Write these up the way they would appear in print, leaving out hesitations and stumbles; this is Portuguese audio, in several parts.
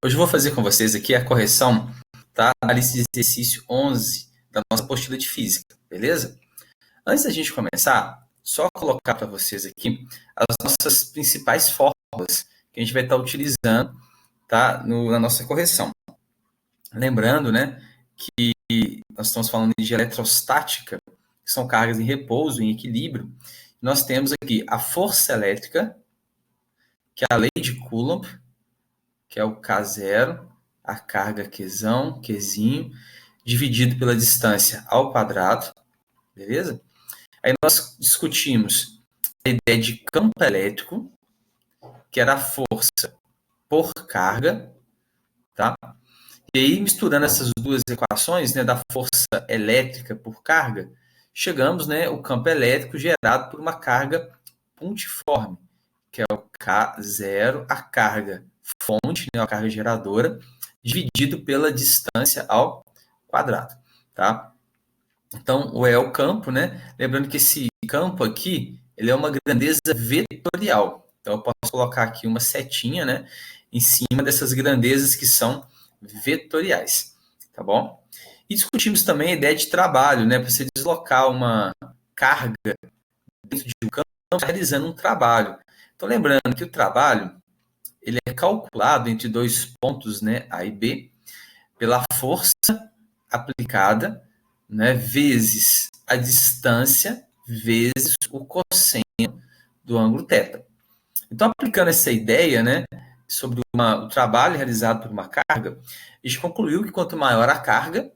Hoje eu vou fazer com vocês aqui a correção, tá? Da lista de exercício 11 da nossa apostila de física, beleza? Antes da gente começar, só colocar para vocês aqui as nossas principais fórmulas que a gente vai estar utilizando, tá? Na nossa correção. Lembrando, né, que nós estamos falando de eletrostática, que são cargas em repouso, em equilíbrio. Nós temos aqui a força elétrica, que é a lei de Coulomb, que é o K0, a carga Qzão, Qzinho, dividido pela distância ao quadrado, beleza? Aí nós discutimos a ideia de campo elétrico, que era a força por carga, tá? E aí, misturando essas duas equações, né, da força elétrica por carga, chegamos, né, ao campo elétrico gerado por uma carga pontiforme, que é o K0, a carga fonte, né, a carga geradora, dividido pela distância ao quadrado, tá? Então, o E é o campo, né? Lembrando que esse campo aqui, ele é uma grandeza vetorial. Então, eu posso colocar aqui uma setinha, né, em cima dessas grandezas que são vetoriais, tá bom? E discutimos também a ideia de trabalho, né, para você deslocar uma carga dentro de um campo realizando um trabalho. Então, lembrando que o trabalho ele é calculado entre dois pontos, né, A e B, pela força aplicada, né, vezes a distância, vezes o cosseno do ângulo θ. Então, aplicando essa ideia, né, sobre o trabalho realizado por uma carga, a gente concluiu que quanto maior a carga,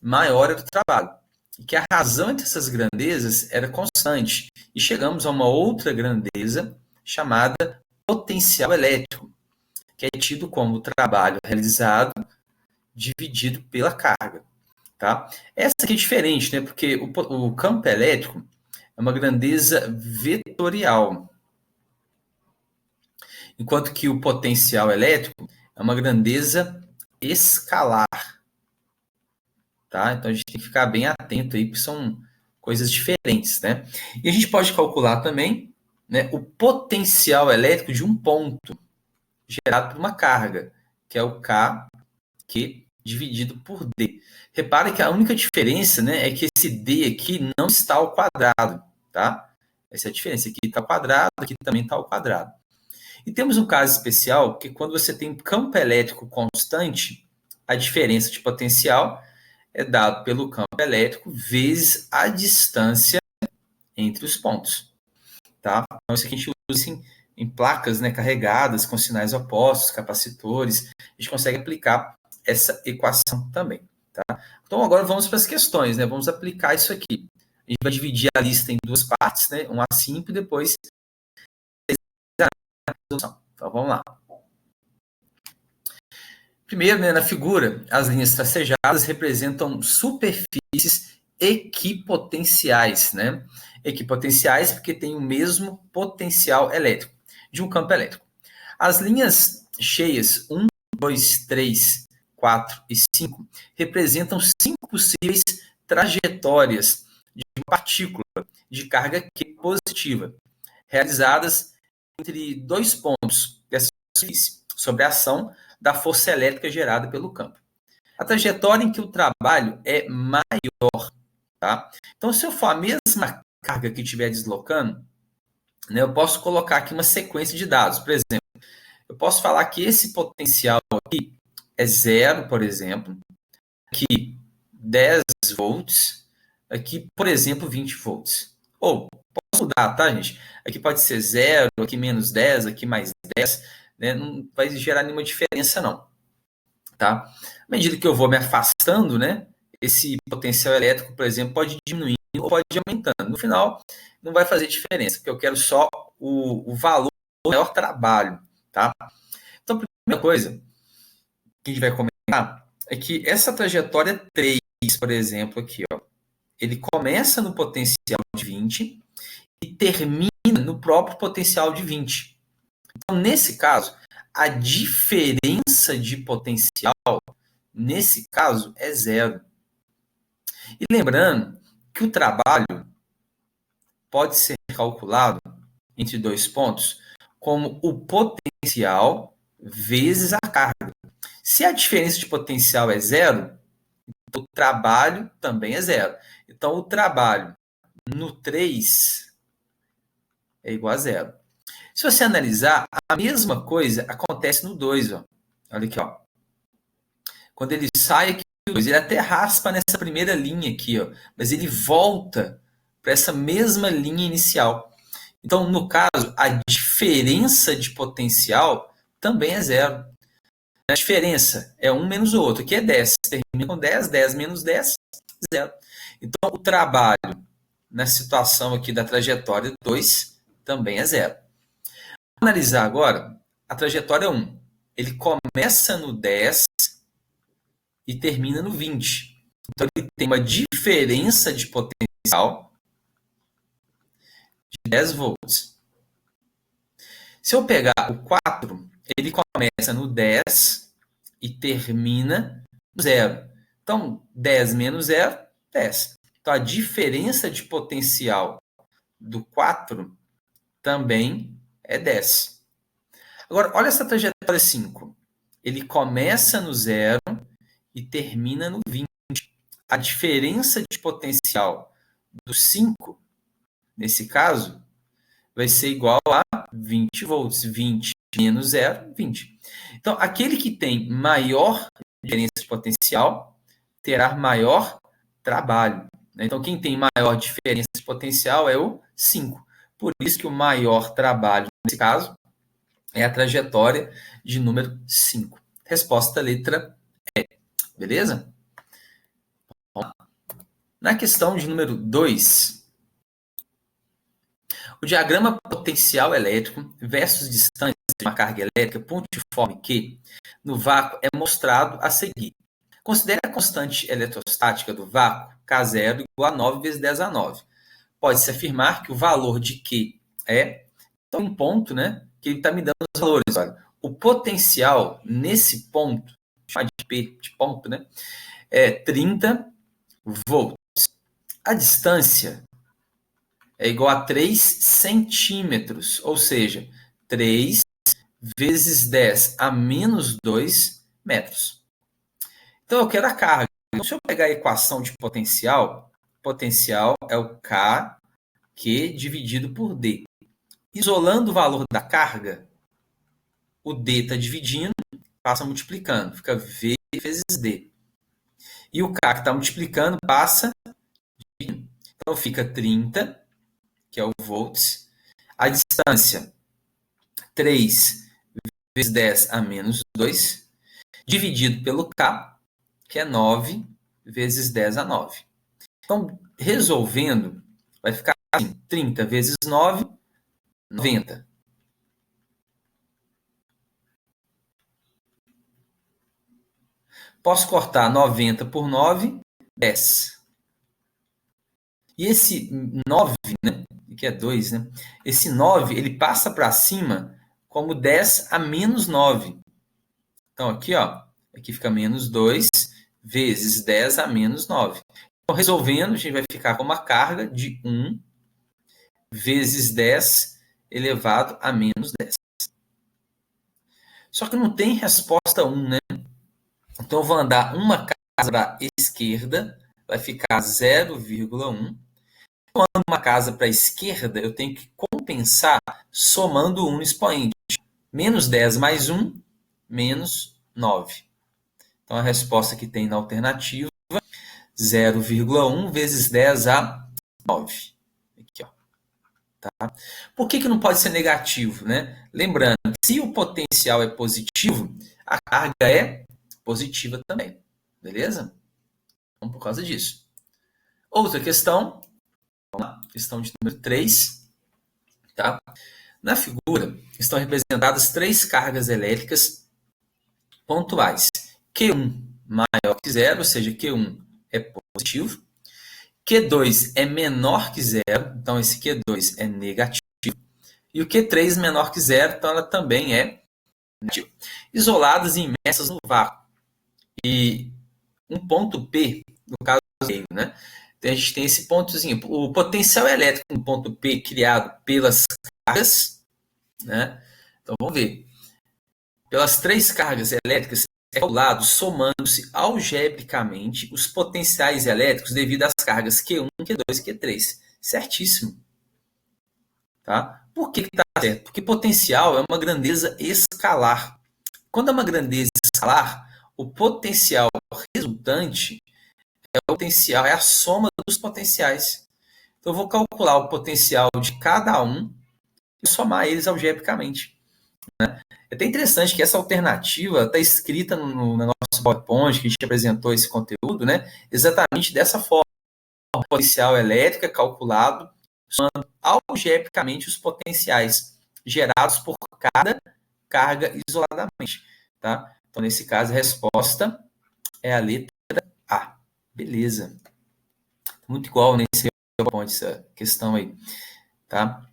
maior era o trabalho. E que a razão entre essas grandezas era constante. E chegamos a uma outra grandeza chamada potencial elétrico, que é tido como trabalho realizado dividido pela carga. Tá? Essa aqui é diferente, né? Porque o campo elétrico é uma grandeza vetorial, enquanto que o potencial elétrico é uma grandeza escalar. Tá? Então a gente tem que ficar bem atento aí, porque são coisas diferentes. Né? E a gente pode calcular também, né, o potencial elétrico de um ponto gerado por uma carga, que é o Q dividido por D. Repare que a única diferença, né, é que esse D aqui não está ao quadrado. Tá? Essa é a diferença. Aqui está ao quadrado, aqui também está ao quadrado. E temos um caso especial, que quando você tem campo elétrico constante, a diferença de potencial é dado pelo campo elétrico vezes a distância entre os pontos. Tá? Então, isso aqui a gente usa em placas, né, carregadas com sinais opostos, capacitores. A gente consegue aplicar essa equação também. Tá? Então, agora vamos para as questões. Né? Vamos aplicar isso aqui. A gente vai dividir a lista em duas partes, né? Um A5 e depois a resolução. Então, vamos lá. Primeiro, né, na figura, as linhas tracejadas representam superfícies equipotenciais, né? Equipotenciais porque têm o mesmo potencial elétrico de um campo elétrico. As linhas cheias 1, 2, 3, 4 e 5 representam 5 possíveis trajetórias de uma partícula de carga Q positiva, realizadas entre dois pontos dessa superfície, sobre a ação da força elétrica gerada pelo campo. A trajetória em que o trabalho é maior. Tá? Então, se eu for a mesma carga que estiver deslocando, né, eu posso colocar aqui uma sequência de dados. Por exemplo, eu posso falar que esse potencial aqui é zero, por exemplo, aqui 10 volts, aqui, por exemplo, 20 volts. Ou, posso mudar, tá, gente? Aqui pode ser zero, aqui menos 10, aqui mais 10, né? Não vai gerar nenhuma diferença, não. Tá? À medida que eu vou me afastando, né, esse potencial elétrico, por exemplo, pode diminuir ou pode ir aumentando. No final, não vai fazer diferença, porque eu quero só o valor do maior trabalho. Tá? Então, a primeira coisa que a gente vai comentar é que essa trajetória 3, por exemplo, aqui, ó, ele começa no potencial de 20 e termina no próprio potencial de 20. Então, nesse caso, a diferença de potencial, nesse caso, é zero. E lembrando que o trabalho pode ser calculado entre dois pontos como o potencial vezes a carga. Se a diferença de potencial é zero, o trabalho também é zero. Então, o trabalho no 3 é igual a zero. Se você analisar, a mesma coisa acontece no 2. Ó. Olha aqui. Ó. Quando ele sai aqui do 2, ele até raspa nessa primeira linha aqui, ó, mas ele volta para essa mesma linha inicial. Então, no caso, a diferença de potencial também é zero. A diferença é um menos o outro. Aqui é 10. Termina com 10, 10 menos 10, zero. Então, o trabalho na situação aqui da trajetória 2 também é zero. Vamos analisar agora a trajetória 1. Ele começa no 10 e termina no 20. Então, ele tem uma diferença de potencial de 10 volts. Se eu pegar o 4, ele começa no 10 e termina no 0. Então, 10 menos 0, 10. Então, a diferença de potencial do 4 também é 10. Agora, olha essa trajetória 5. Ele começa no 0 e termina no 20. A diferença de potencial do 5, nesse caso, vai ser igual a 20 volts. 20 menos 0, 20. Então, aquele que tem maior diferença de potencial terá maior trabalho. Então, quem tem maior diferença de potencial é o 5. Por isso que o maior trabalho, nesse caso, é a trajetória de número 5. Resposta letra E. Beleza? Bom, na questão de número 2, o diagrama potencial elétrico versus distância de uma carga elétrica pontiforme Q no vácuo é mostrado a seguir. Considere a constante eletrostática do vácuo, K0, igual a 9 vezes 10 a 9. Pode-se afirmar que o valor de Q é então, um ponto, né, que ele está me dando os valores. Olha, o potencial nesse ponto, chamado de P de ponto, né, é 30 volts. A distância é igual a 3 centímetros, ou seja, 3 vezes 10 a menos 2 metros. Então, eu quero a carga. Então, se eu pegar a equação de potencial é o Q dividido por D. Isolando o valor da carga, o D está dividindo, passa multiplicando, fica V vezes D. E o K que está multiplicando passa dividindo. Então, fica 30, que é o volts. A distância, 3 vezes 10 a menos 2, dividido pelo K, que é 9 vezes 10 a 9. Então, resolvendo, vai ficar assim, 30 vezes 9, 90. Posso cortar 90 por 9, 10. E esse 9, né, que é 2, né? Esse 9, ele passa para cima como 10 a menos 9. Então, aqui, ó, aqui fica menos 2 vezes 10 a menos 9. Então, resolvendo, a gente vai ficar com uma carga de 1 vezes 10 elevado a menos 10. Só que não tem resposta 1, né? Então, eu vou andar uma casa para a esquerda, vai ficar 0,1. Eu ando uma casa para a esquerda, eu tenho que compensar somando 1 no expoente. Menos 10 mais 1, menos 9. Então, a resposta que tem na alternativa, 0,1 vezes 10 a 9. Aqui, ó. Tá? Por que não pode ser negativo? Né? Lembrando, se o potencial é positivo, a carga é positiva também. Beleza? Então, por causa disso. Outra questão, vamos lá, questão de número 3. Tá? Na figura, estão representadas 3 cargas elétricas pontuais. Q1 maior que 0, ou seja, Q1 é positivo. Q2 é menor que 0, então esse Q2 é negativo. E o Q3 menor que 0, então ela também é negativa. Isoladas e imersas no vácuo. E um ponto P, no caso do meio, né? Então a gente tem esse pontozinho. O potencial elétrico no ponto P criado pelas cargas, né? Então vamos ver. Pelas 3 cargas elétricas é calculado somando-se algebricamente os potenciais elétricos devido às cargas Q1, Q2 e Q3. Certíssimo. Tá? Por que está certo? Porque potencial é uma grandeza escalar. Quando é uma grandeza escalar, o potencial resultante é a soma dos potenciais. Então, eu vou calcular o potencial de cada um e somar eles algebricamente. Né? É até interessante que essa alternativa está escrita no nosso PowerPoint, que a gente apresentou esse conteúdo, né? Exatamente dessa forma. O potencial elétrico é calculado somando algebricamente os potenciais gerados por cada carga isoladamente. Tá? Então, nesse caso, a resposta é a letra A. Beleza. Muito igual nesse PowerPoint, essa questão aí. Tá?